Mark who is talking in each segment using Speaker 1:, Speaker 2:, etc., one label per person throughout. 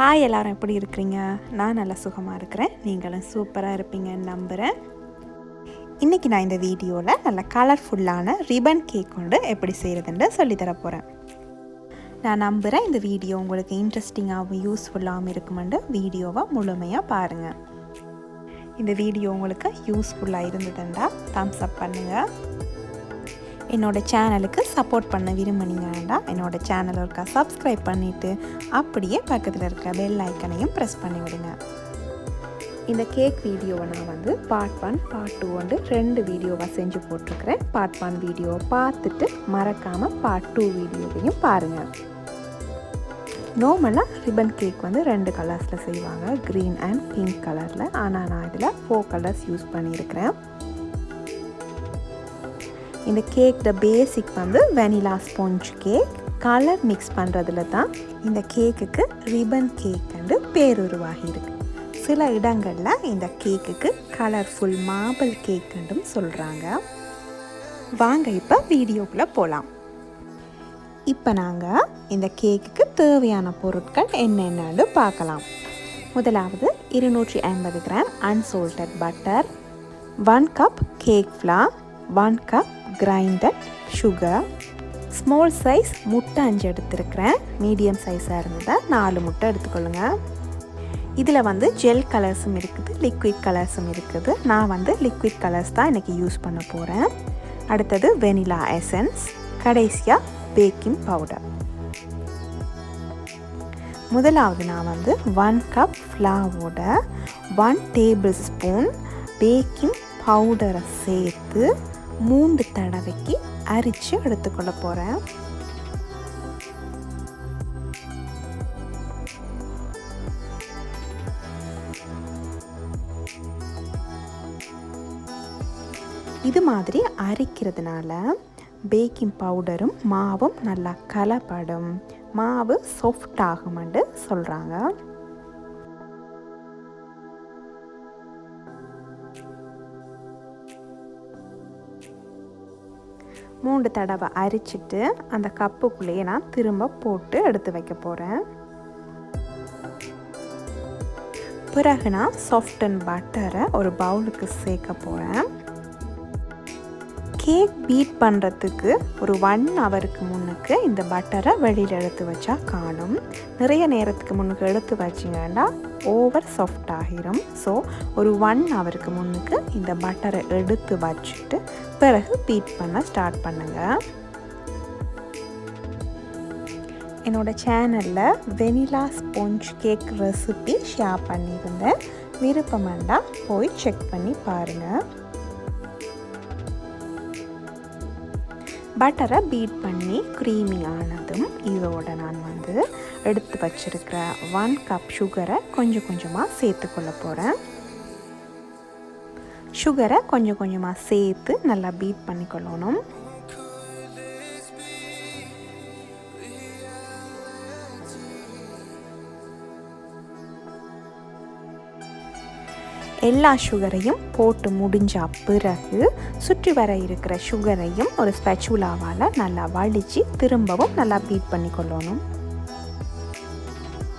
Speaker 1: Hi எல்லாரும் எப்படி இருக்கிறீங்க? நான் நல்லா சுகமாக இருக்கிறேன். நீங்களும் சூப்பராக இருப்பீங்கன்னு நம்புகிறேன். இன்றைக்கி நான் இந்த வீடியோவில் நல்ல கலர்ஃபுல்லான ரிப்பன் கேக் கொண்டு எப்படி செய்கிறதுன்னு சொல்லித்தர போகிறேன். நான் நம்புகிறேன் இந்த வீடியோ உங்களுக்கு இன்ட்ரெஸ்டிங்காகவும் யூஸ்ஃபுல்லாகவும் இருக்குமென்று வீடியோவை முழுமையாக பாருங்கள். இந்த வீடியோ உங்களுக்கு யூஸ்ஃபுல்லாக இருந்ததுண்டா தம்ஸ் அப் பண்ணுங்கள். என்னோடய சேனலுக்கு சப்போர்ட் பண்ண விரும்பினீங்கன்னா என்னோடய சேனலை இருக்கா சப்ஸ்கிரைப் பண்ணிவிட்டு அப்படியே பக்கத்தில் இருக்க பெல் ஐக்கனையும் ப்ரெஸ் பண்ணி விடுங்க. இந்த கேக் வீடியோவை நான் பார்ட் 1 பார்ட் 2 2 வீடியோவாக செஞ்சு போட்டிருக்கிறேன். பார்ட் 1 வீடியோவை பார்த்துட்டு மறக்காமல் பார்ட் 2 வீடியோவையும் பாருங்கள். நார்மலாக ரிப்பன் கேக் 2 கலர்ஸில் செய்வாங்க, க்ரீன் அண்ட் பிங்க் கலரில். ஆனால் நான் இதில் 4 கலர்ஸ் யூஸ் பண்ணியிருக்கிறேன். இந்த cake basic vanilla sponge cake. Colour mix பண்ணுறதுல தான் இந்த கேக்குக்கு ரிப்பன் கேக்குன்னு பேர் உருவாகி இருக்கு. சில இடங்களில் இந்த கேக்குக்கு கலர்ஃபுல் மார்பிள் கேக்குன்னு சொல்கிறாங்க. வாங்க இப்போ வீடியோக்குள்ளே போகலாம். இப்போ நாங்கள் இந்த கேக்குக்கு தேவையான பொருட்கள் என்னென்னு பார்க்கலாம். முதலாவது 250 gram unsalted butter, 1 cup cake flour, 1 cup grinded sugar, small size முட்டை 5 எடுத்துருக்கிறேன். மீடியம் சைஸாக இருந்ததால் 4 முட்டை எடுத்துக்கொள்ளுங்க. இதில் ஜெல் கலர்ஸும் இருக்குது, லிக்விட் கலர்ஸும் இருக்குது. நான் லிக்விட் கலர்ஸ் தான் இன்றைக்கி யூஸ் பண்ண போகிறேன். அடுத்தது வெனிலா எசன்ஸ், கடைசியாக பேக்கிங் பவுடர். முதலாவது நான் 1 கப் ஃப்ளாவோட 1 டேபிள் ஸ்பூன் பேக்கிங் பவுடரை சேர்த்து 3 தடவைக்கு அரிச்சு எடுத்துக்கொள்ள போகிறேன். இது மாதிரி அரிக்கிறதுனால பேக்கிங் பவுடரும் மாவும் நல்லா கலப்படும், மாவு சாஃப்ட் ஆகும்னு சொல்கிறாங்க. மூன்று தடவை அரிச்சிட்டு அந்த கப்புக்குள்ளேயே நான் திரும்ப போட்டு எடுத்து வைக்க போகிறேன். பிறகு நான் சாஃப்டன் பட்டரை ஒரு பவுலுக்கு சேர்க்க போகிறேன். கேக் பீட் பண்ணுறதுக்கு ஒரு 1 ஹவருக்கு முன்னுக்கு இந்த பட்டரை வெளியில் எடுத்து வச்சா காணும். நிறைய நேரத்துக்கு முன்னுக்கு எடுத்து வச்சிங்கன்னா ஓவர் சாஃப்ட் ஆகிரும். ஸோ ஒரு 1 ஹவருக்கு முன்னுக்கு இந்த பட்டரை எடுத்து வச்சுட்டு பிறகு பீட் பண்ண ஸ்டார்ட் பண்ணுங்கள். என்னோடய சேனலில் vanilla sponge cake recipe share பண்ணியிருந்தேன். விருப்பமாண்டா போய் செக் பண்ணி பாருங்கள். பட்டரை பீட் பண்ணி க்ரீமி ஆனதும் இதோட நான் எடுத்து வச்சிருக்கிற 1 கப் சுகரை கொஞ்சம் கொஞ்சமாக சேர்த்துக்கொள்ள போகிறேன். சுகரை கொஞ்சம் கொஞ்சமாக சேர்த்து நல்லா பீட் பண்ணிக்கொள்ளணும். எல்லா சுகரையும் போட்டு முடிஞ்ச பிறகு சுற்றி வர இருக்கிற சுகரையும் ஒரு ஸ்பேச்சுலாவால் நல்லா வலிச்சு திரும்பவும் நல்லா பீட் பண்ணிக்கொள்ளணும்.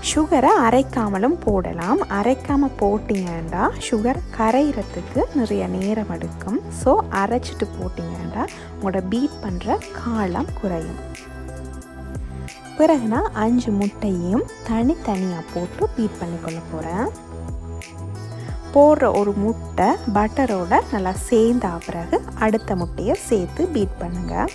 Speaker 1: சுகரை அரைக்காமலும் போடலாம். அரைக்காமல் போட்டிங்கன்னா சுகர் கரைகிறதுக்கு நிறைய நேரம் எடுக்கும். ஸோ அரைச்சிட்டு போட்டிங்கன்னா உங்களோட பீட் பண்ணுற காலம் குறையும். பிறகு நான் 5 முட்டையும் தனித்தனியாக போட்டு பீட் பண்ணிக்கொள்ள போகிறேன். போடுற ஒரு முட்டை பட்டரோட நல்லா சேர்ந்த பிறகு அடுத்த முட்டையை சேர்த்து பீட் பண்ணுங்கள்.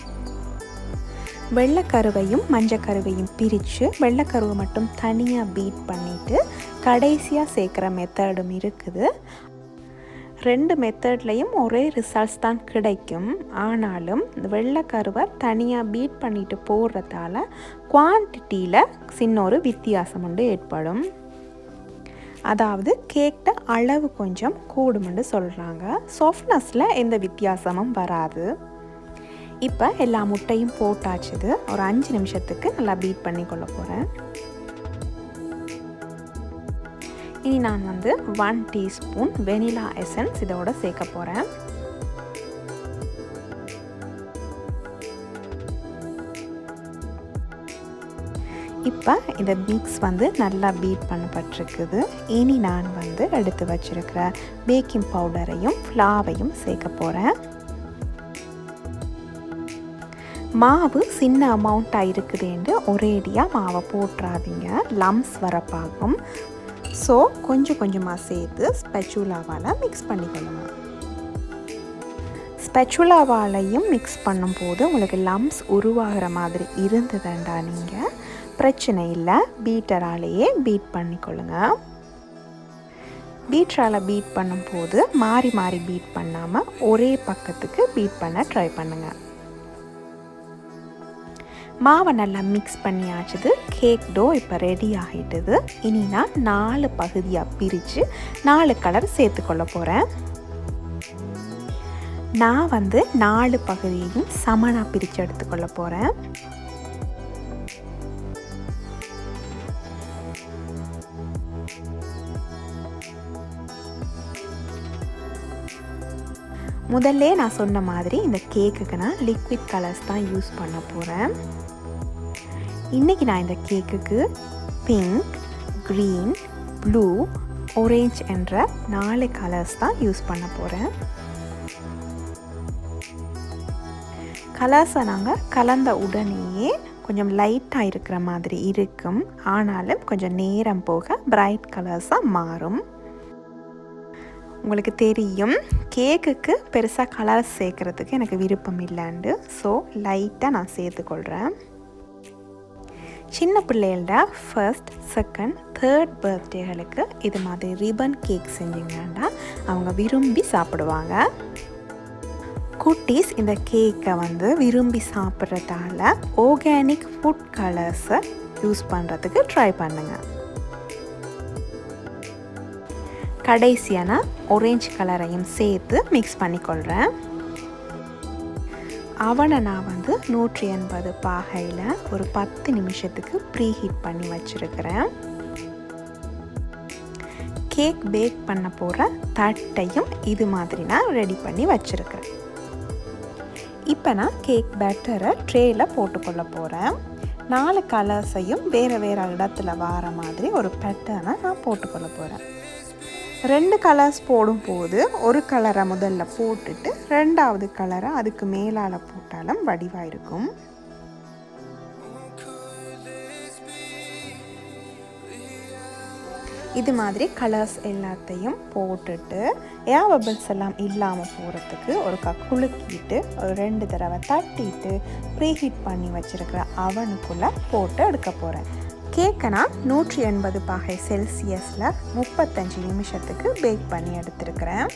Speaker 1: வெள்ளைக்கருவையும் மஞ்சக்கருவையும் பிரித்து வெள்ளைக்கருவை மட்டும் தனியாக பீட் பண்ணிவிட்டு கடைசியாக சேர்க்குற மெத்தடும் இருக்குது. 2 மெத்தட்லேயும் ஒரே ரிசல்ட்ஸ் தான் கிடைக்கும். ஆனாலும் வெள்ளைக்கருவை தனியாக பீட் பண்ணிட்டு போடுறதால குவான்டிட்டியில் சின்ன ஒரு வித்தியாசம் ஏற்படும். அதாவது கேக்கிட்ட அளவு கொஞ்சம் கூடுமென்று சொல்கிறாங்க. சாஃப்ட்னஸில் எந்த வித்தியாசமும் வராது. இப்போ எல்லா முட்டையும் போட்டாச்சுது. ஒரு 5 நிமிஷத்துக்கு நல்லா பீட் பண்ணிக்கொள்ள போகிறேன். இனி நான் 1 டீஸ்பூன் வெனிலா எசன்ஸ் இதோட சேர்க்க போகிறேன். இப்போ இப்போ இந்த மிக்ஸ் வந்து நல்லா பீட் பண்ணப்பட்டிருக்குது. இனி நான் வந்து எடுத்து வச்சிருக்கிற பேக்கிங் பவுடரையும் ஃப்ளாவையும் சேர்க்க போகிறேன். மாவு சின்ன அமௌண்ட்டாக இருக்குதுன்னு ஒரேடியாக மாவை போட்டுறாதீங்க, லம்ஸ் வரப்பாகும். ஸோ கொஞ்சம் கொஞ்சமாக சேர்த்து ஸ்பெச்சுலாவால் மிக்ஸ் பண்ணிக்கணும். ஸ்பெச்சுலாவாலையும் மிக்ஸ் பண்ணும்போது உங்களுக்கு லம்ஸ் உருவாகிற மாதிரி இருந்ததுண்டா நீங்கள் பிரச்சனை இல்லை, பீட்டராலேயே பீட் பண்ணிக்கொள்ளுங்க. பீட்டரால் பீட் பண்ணும்போது மாறி மாறி பீட் பண்ணாமல் ஒரே பக்கத்துக்கு பீட் பண்ண ட்ரை பண்ணுங்கள். மாவை நல்லா மிக்ஸ் பண்ணியாச்சுது. கேக் டோ இப்போ ரெடி ஆகிட்டுது. இனி நான் 4 பகுதியாக பிரித்து 4 கலர் சேர்த்துக்கொள்ள போகிறேன். நான் வந்து 4 பகுதியையும் சமனாக பிரித்து எடுத்துக்கொள்ள போகிறேன். முதல்ல நான் சொன்ன மாதிரி இந்த கேக்குக்கு நான் லிக்விட் கலர்ஸ் தான் யூஸ் பண்ண போகிறேன். இன்றைக்கி நான் இந்த கேக்குக்கு பிங்க், க்ரீன், ப்ளூ, ஆரஞ்சு என்ற 4 கலர்ஸ் தான் யூஸ் பண்ண போகிறேன். கலர்ஸை நாங்கள் கலந்த உடனேயே கொஞ்சம் லைட்டாக இருக்கிற மாதிரி இருக்கும், ஆனாலும் கொஞ்சம் நேரம் போக பிரைட் கலர்ஸாக மாறும். உங்களுக்கு தெரியும் கேக்குக்கு பெருசாக கலர்ஸ் சேர்க்குறதுக்கு எனக்கு விருப்பம் இல்லைண்டு, ஸோ லைட்டாக நான் சேர்த்துக்கொள்கிறேன். சின்ன பிள்ளைகளோட ஃபர்ஸ்ட், செகண்ட், தேர்ட் பர்த்டேகளுக்கு இது மாதிரி ரிப்பன் கேக் செஞ்சிங்கன்னா அவங்க விரும்பி சாப்பிடுவாங்க. குட்டீஸ் இந்த கேக்கை வந்து விரும்பி சாப்பிட்றதால ஆர்கானிக் ஃபுட் கலர்ஸை யூஸ் பண்ணுறதுக்கு ட்ரை பண்ணுங்கள். கடைசியான ஆரஞ்சு கலரையும் சேர்த்து மிக்ஸ் பண்ணிக்கொள்கிறேன். அவனை நான் வந்து 180 பாகையில் ஒரு 10 நிமிஷத்துக்கு ப்ரீ ஹீட் பண்ணி வச்சுருக்கிறேன். கேக் பேக் பண்ண போகிற தட்டையும் இது மாதிரி நான் ரெடி பண்ணி வச்சுருக்கிறேன். இப்போ நான் கேக் பேட்டரை ட்ரேயில் போட்டுக்கொள்ள போகிறேன். 4 கலர்ஸையும் வேறு வேறு இடத்துல வர மாதிரி ஒரு பேட்டர்னை நான் போட்டுக்கொள்ள போகிறேன். 2 கலர்ஸ் போடும்போது ஒரு கலரை முதல்ல போட்டுட்டு 2வது கலரை அதுக்கு மேலால் போட்டாலும் வடிவாக இருக்கும். இது மாதிரி கலர்ஸ் எல்லாத்தையும் போட்டுட்டு ஏர் பபிள்ஸ் எல்லாம் இல்லாமல் போகிறதுக்கு ஒரு குலுக்கிட்டு ஒரு 2 தடவை தட்டிட்டு ப்ரீ ஹீட் பண்ணி வச்சுருக்கிற அவனுக்குள்ளே போட்டு எடுக்க போகிறேன். கேக்கை நான் 180 பாகை செல்சியஸில் 35 நிமிஷத்துக்கு பேக் பண்ணி எடுத்துருக்கிறேன்.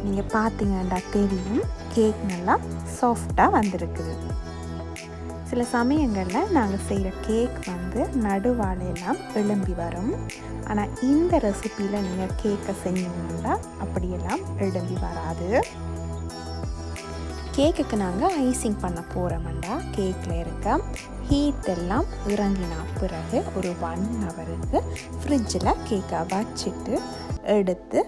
Speaker 1: நீங்கள் பார்த்தீங்கன்னா தெரியும் கேக் நல்லா சாஃப்டாக வந்திருக்குது. சில சமயங்களில் நாங்கள் செய்கிற கேக் வந்து நடுவாலையெல்லாம் எழும்பி வரும். ஆனால் இந்த ரெசிப்பியில் நீங்கள் கேக்கை செஞ்சீங்கன்னா அப்படியெல்லாம் எழும்பி வராது. கேக்குக்கு நாங்கள் ஐசிங் பண்ண போகிறோம்டா கேக்கில் இருக்க ஹீட் எல்லாம் இறங்கின பிறகு ஒரு 1 ஹவருக்கு ஃப்ரிட்ஜில் கேக்கை வச்சுட்டு எடுத்து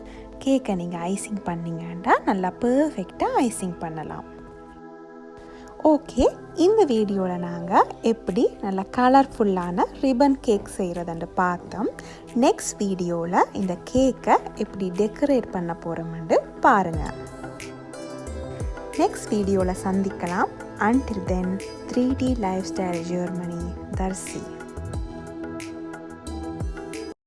Speaker 1: கேக்கை நீங்கள் ஐசிங் பண்ணிங்கன்னா நல்லா பர்ஃபெக்டாக ஐசிங் பண்ணலாம். ஓகே, இந்த வீடியோவில் நாங்கள் எப்படி நல்லா கலர்ஃபுல்லான ரிப்பன் கேக் செய்கிறதுன்னு பார்த்தோம். நெக்ஸ்ட் வீடியோவில் இந்த கேக்கை எப்படி டெக்கரேட் பண்ண போகிறோம்னு பாருங்கள். நெக்ஸ்ட் வீடியோவில் சந்திக்கலாம். Until then, 3D Lifestyle Germany, Darcy.